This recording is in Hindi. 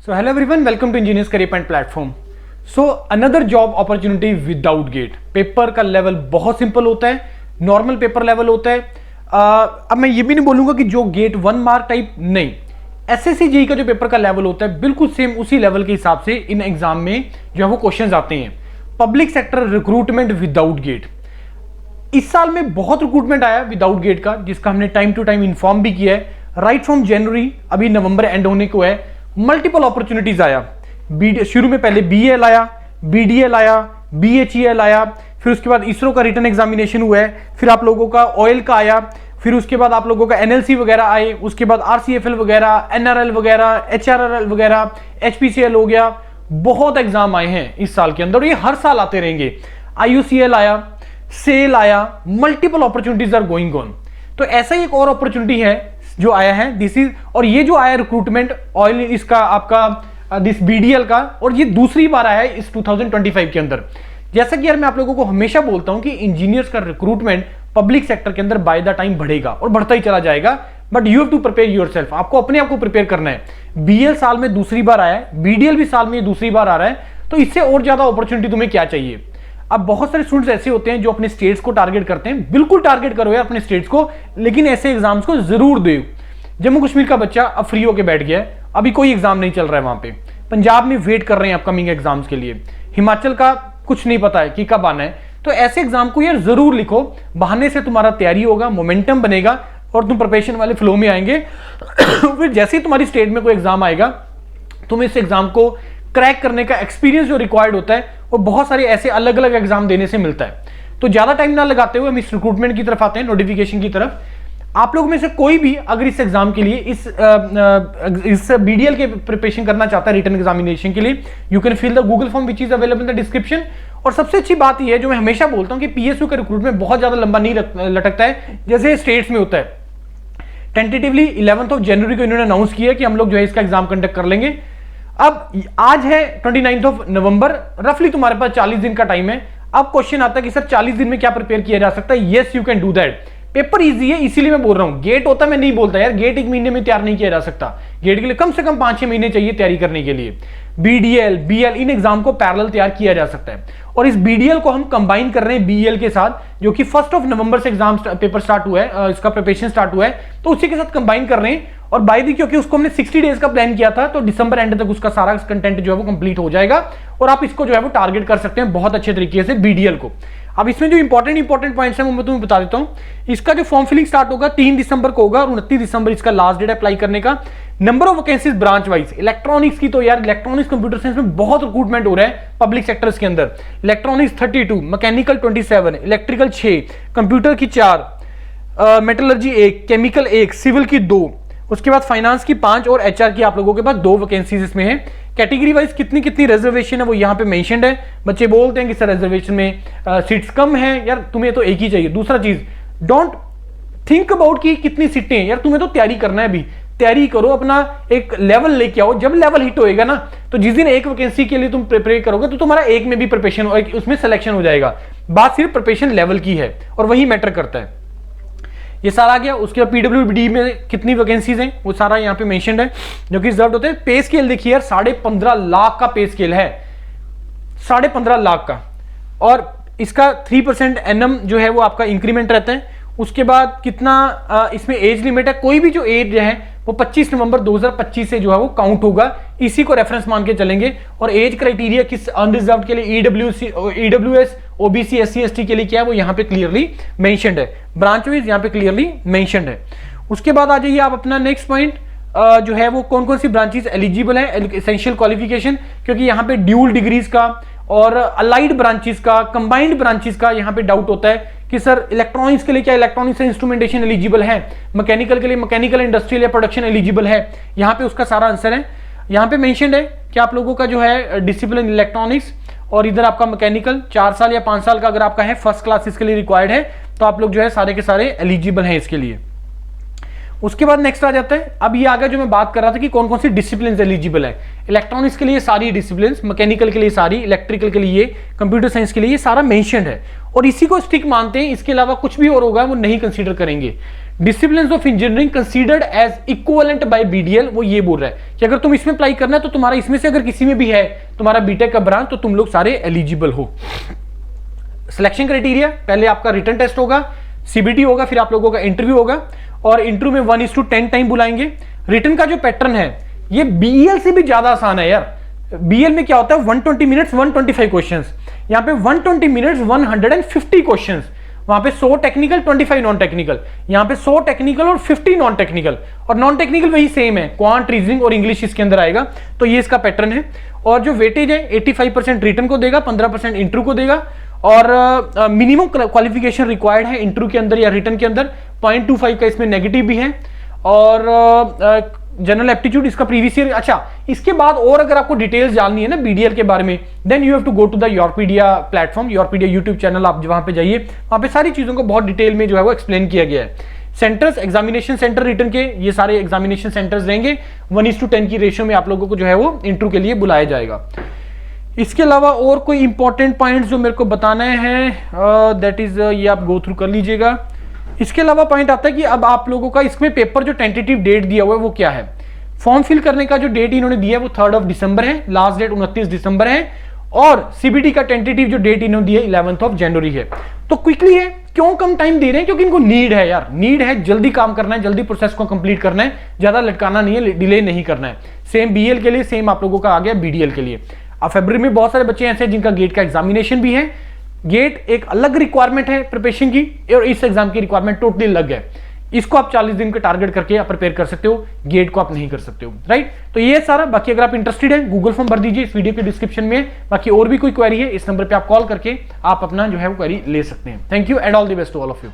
So hello everyone, welcome to Engineers Career Point platform. So another job opportunity without gate. Paper का लेवल बहुत सिंपल होता है, नॉर्मल पेपर लेवल होता है। अब मैं ये भी नहीं बोलूंगा कि जो गेट 1 मार्क टाइप नहीं, एसएससी जेईई का जो पेपर का लेवल होता है बिल्कुल सेम उसी लेवल के हिसाब से इन एग्जाम में जो है वो क्वेश्चंस आते हैं। Public sector recruitment without GATE, इस साल में बहुत रिक्रूटमेंट आया विदाउट गेट का, जिसका हमने टाइम टू टाइम इन्फॉर्म भी किया है। राइट फ्रॉम जनवरी, अभी नवंबर एंड होने को है, मल्टीपल अपॉर्चुनिटीज आया। शुरू में पहले बीएल आया, बीडीएल आया, बीएचईएल आया, फिर उसके बाद इसरो का रिटर्न एग्जामिनेशन हुआ है, फिर आप लोगों का ऑयल का आया, फिर उसके बाद आप लोगों का एनएलसी वगैरह आए, उसके बाद आरसीएफएल वगैरह, एनआरएल वगैरह, एचआरएल वगैरह, एचपीसीएल हो गया। बहुत एग्जाम आए हैं इस साल के अंदर, ये हर साल आते रहेंगे। आईयूसीएल आया, सेल आया, multiple opportunities are going on. तो ऐसा ही एक और अपॉर्चुनिटी है जो आया है, दिस इज, और ये जो आया रिक्रूटमेंट ऑयल इसका आपका दिस बीडीएल का, और ये दूसरी बार आया है इस 2025 के अंदर। जैसा कि यार मैं आप लोगों को हमेशा बोलता हूं कि इंजीनियर्स का रिक्रूटमेंट पब्लिक सेक्टर के अंदर बाय द टाइम बढ़ेगा और बढ़ता ही चला जाएगा, but you have to prepare yourself. आपको अपने आप को प्रिपेयर करना है। बीएल साल में दूसरी बार आया है, बीडीएल भी साल में दूसरी बार आ रहा है, तो इससे और ज्यादा अपॉर्चुनिटी तुम्हें क्या चाहिए। अब बहुत सारे स्टूडेंट्स ऐसे होते हैं जो अपने स्टेट्स को टारगेट करते हैं, बिल्कुल टारगेट करो यार अपने स्टेट्स को, लेकिन ऐसे एग्जाम्स को जरूर दो। जम्मू कश्मीर का बच्चा अब फ्री होके बैठ गया है, अभी कोई एग्जाम नहीं चल रहा है वहां पे। पंजाब में वेट कर रहे हैं अपकमिंग एग्जाम्स के लिए, हिमाचल का कुछ नहीं पता है कि कब आना है। तो ऐसे एग्जाम को यार जरूर लिखो, बहाने से तुम्हारा तैयारी होगा, मोमेंटम बनेगा और तुम प्रिपरेशन वाले फ्लो में आएंगे। फिर जैसे ही तुम्हारी स्टेट में कोई एग्जाम आएगा, तुम इस एग्जाम को क्रैक करने का एक्सपीरियंस जो रिक्वायर्ड होता है वो बहुत सारे ऐसे अलग अलग एग्जाम देने से मिलता है। तो ज्यादा टाइम ना लगाते हुए हम इस रिक्रूटमेंट की तरफ आते हैं, नोटिफिकेशन की तरफ। आप लोग में से कोई भी अगर इस एग्जाम के लिए इस बीडीएल के प्रिपरेशन करना चाहता है रिटर्न एग्जामिनेशन के लिए, you can fill the Google form which is available in the description. और सबसे अच्छी बात यह है जो मैं हमेशा बोलता हूं कि पीएसयू का रिक्रूटमेंट बहुत ज्यादा लंबा नहीं लटकता है जैसे स्टेट्स में होता है। टेंटेटिवली 11 जनवरी को इन्होंने अनाउंस किया कि हम लोग जो है इसका एग्जाम कंडक्ट कर लेंगे। अब आज है 29 नवंबर, रफली तुम्हारे पास 40 दिन का टाइम है। अब क्वेश्चन आता है कि सर 40 दिन में क्या प्रिपेयर किया जा सकता है। Yes, you can do that. Paper easy है, इसीलिए मैं बोल रहा हूं। गेट होता मैं नहीं बोलता यार, गेट एक महीने में तैयार नहीं किया जा सकता। गेट के लिए कम से कम 5-6 महीने चाहिए तैयारी करने के लिए। बीडीएल, बीएल, इन एग्जाम को पैरेलल तैयार किया जा सकता है, और इस बीडीएल को हम कंबाइन कर रहे हैं बीएल के साथ, जो कि 1 नवंबर से एग्जाम पेपर स्टार्ट हुआ है, इसका प्रिपरेशन स्टार्ट हुआ है, तो उसी के साथ कंबाइन कर रहे हैं। और बाय दी, क्योंकि उसको हमने 60 डेज का प्लान किया था, तो दिसंबर एंड तक उसका सारा कंटेंट जो है वो कंप्लीट हो जाएगा, और आप इसको जो है वो टारगेट कर सकते हैं बहुत अच्छे तरीके से बीडीएल को। अब इसमें जो इंपॉर्टेंट पॉइंट्स हैं वो मैं तुम्हें बता देता हूं। इसका जो फॉर्म फिलिंग स्टार्ट होगा 3 दिसंबर को होगा, और 29 दिसंबर इसका लास्ट डेट अप्लाई करने का। Number of vacancies branch wise, electronics की तो यार इलेक्ट्रॉनिक्स कंप्यूटर साइंस में बहुत रिक्रूटमेंट हो रहा है पब्लिक सेक्टर्स के अंदर। इलेक्ट्रॉनिक्स 32, मैकेनिकल 27, इलेक्ट्रिकल 6, कंप्यूटर की 4, मेटलर्जी 1, केमिकल 1, सिविल की 2, उसके बाद फाइनेंस की 5 और एचआर की आप लोगों के पास 2 वैकेंसीज इसमें है। कैटेगरी वाइज कितनी कितनी रिजर्वेशन है वो यहाँ पे मेंशन्ड है। बच्चे बोलते हैं कि सर रिजर्वेशन में सीट्स कम है, यार तुम्हें तो एक ही चाहिए। दूसरा चीज, डोंट थिंक अबाउट कि कितनी सीटें हैं, यार तुम्हें तो तैयारी करना है। अभी तैयारी करो, अपना एक लेवल लेके आओ। जब लेवल हिट होएगा ना, तो जिस दिन एक वैकेंसी के लिए तुम प्रिपेयर करोगे तो तुम्हारा एक में भी प्रिपरेशन, उसमें सिलेक्शन हो जाएगा। बात सिर्फ प्रिपरेशन लेवल की है और वही मैटर करता है। ये सारा आ गया। उसके बाद पीडब्ल्यूडी में कितनी वैकेंसीज हैं वो सारा यहाँ पे मेंशन्ड है, जो कि रिजर्व होते हैं। पे स्केल देखिए यार, 15.5 लाख का पे स्केल है, 15.5 लाख का, और इसका 3% एनम जो है वो आपका इंक्रीमेंट रहता है। उसके बाद कितना इसमें एज लिमिट है, कोई भी जो एज है वो 25 नवंबर 2025 से जो है वो काउंट होगा, इसी को रेफरेंस मान के चलेंगे। और एज क्राइटेरिया किस अनरिजर्व के लिए, ईडब्ल्यूएस, ओबीसी, एससी, एसटी के लिए क्या है वो यहाँ पे क्लियरली मेंशन्ड है। ब्रांच वाइज यहाँ पे क्लियरली मेंशन्ड है। उसके बाद आ जाइए आप अपना नेक्स्ट पॉइंट, जो है वो कौन कौन सी ब्रांचेस एलिजिबल है, एसेंशियल क्वालिफिकेशन, क्योंकि यहाँ पे ड्यूल डिग्रीज का और अलाइड ब्रांचेस का, कंबाइंड ब्रांचेस का यहाँ पे डाउट होता है कि सर इलेक्ट्रॉनिक्स के लिए क्या इलेक्ट्रॉनिक्स इंस्ट्रूमेंटेशन एलिजिबल है, मैकेनिकल के लिए मैकेनिकल, इंडस्ट्रियल या प्रोडक्शन एलिजिबल है। यहाँ पे उसका सारा आंसर है। यहाँ पे मेंशन्ड है कि आप लोगों का जो है डिसिप्लिन इलेक्ट्रॉनिक्स, और इधर आपका मैकेनिकल 4 साल या 5 साल का अगर आपका है, फर्स्ट क्लास इसके लिए रिक्वायर्ड है, तो आप लोग जो है सारे के सारे एलिजिबल हैं इसके लिए। उसके बाद नेक्स्ट आ जाता है, अब ये आ गया जो मैं बात कर रहा था कि कौन कौन सी डिसिप्लिन एलिजिबल है। इलेक्ट्रॉनिक्स के लिए सारी डिसिप्लिन, मैकेनिकल के लिए सारी, इलेक्ट्रिकल के लिए, कंप्यूटर साइंस के लिए ये सारा मेंशन्ड है और इसी को स्टिक मानते हैं। इसके अलावा कुछ भी और होगा वो नहीं कंसीडर करेंगे। Discipline of engineering considered as equivalent by BDL, वो ये बोल रहा है कि अगर तुम इसमें अप्लाई करना है तो तुम्हारा इसमें से अगर किसी में भी है तुम्हारा बीटेक का ब्रांच तो तुम लोग सारे एलिजिबल हो। सिलेक्शन क्राइटेरिया, पहले आपका रिटन टेस्ट होगा, सीबीटी होगा, फिर आप लोगों का इंटरव्यू होगा और इंटरव्यू में 1:10 टाइम बुलाएंगे। रिटन का जो पैटर्न है ये बीएल से भी ज्यादा आसान है यार। बीएल में क्या होता है 120 मिनट्स 125 क्वेश्चंस, यहाँ पे 120 मिनट्स 150 क्वेश्चंस, वहां पे 100 टेक्निकल 25 नॉन टेक्निकल, यहाँ पे 100 टेक्निकल और 50 नॉन टेक्निकल, और नॉन टेक्निकल वही सेम है, क्वांट, रीजनिंग और इंग्लिश इसके अंदर आएगा। तो ये इसका पैटर्न है और जो वेटेज है 85% रिटन को देगा, 15% इंटरव्यू को देगा और मिनिमम क्वालिफिकेशन रिक्वायर्ड है इंटरव्यू के अंदर या रिटन के अंदर 0.25 का इसमें नेगेटिव भी है और जनरल एप्टीट्यूड इसका प्रीवियस ईयर। अच्छा, इसके बाद और अगर आपको डिटेल्स जाननी है ना बीडीएल के बारे में, then you have to go to the Yourpedia platform, Yourpedia YouTube channel, आप वहां पे जाइए, वहां पे सारी चीजों को बहुत डिटेल में जो है वो एक्सप्लेन किया गया है। सेंटर्स, एग्जामिनेशन सेंटर रिटन के, ये सारे एग्जामिनेशन सेंटर्स रहेंगे, 1:10 की रेशियो में आप लोगों को जो है वो इंटरव्यू के लिए बुलाया जाएगा। इसके अलावा और कोई इंपॉर्टेंट पॉइंट जो मेरे को बताना है दैट इज ये आप गो थ्रू कर लीजिएगा। इसके अलावा पॉइंट आता है कि अब आप लोगों का इसमें पेपर जो टेंटेटिव डेट दिया हुआ है वो क्या है। फॉर्म फिल करने का जो डेट इन्होंने दिया है वो 3 दिसंबर है, लास्ट डेट 29 दिसंबर है और सीबीटी का टेंटेटिव जो डेट इन्होंने दिया है 11 जनवरी है। तो क्विकली है, क्यों कम टाइम दे रहे हैं? क्योंकि इनको नीड है यार, नीड है, जल्दी काम करना है, जल्दी प्रोसेस को कंप्लीट करना है, ज्यादा लटकाना नहीं है, डिले नहीं करना है। सेम बीएल के लिए, सेम आप लोगों का आ गया बीडीएल के लिए। अब फरवरी में बहुत सारे बच्चे ऐसे हैं जिनका गेट का एग्जामिनेशन भी है। गेट एक अलग रिक्वायरमेंट है प्रिपरेशन की और इस एग्जाम की रिक्वायरमेंट टोटली अलग है। इसको आप 40 दिन के टारगेट करके आप प्रिपेयर कर सकते हो, गेट को आप नहीं कर सकते हो, राइट। तो ये सारा, बाकी अगर आप इंटरेस्टेड है गूगल फॉर्म भर दीजिए इस वीडियो के डिस्क्रिप्शन में। बाकी और भी कोई क्वेरी है इस नंबर पे आप कॉल करके आप अपना जो है वो क्वेरी ले सकते हैं। Thank you and all the best to all of you.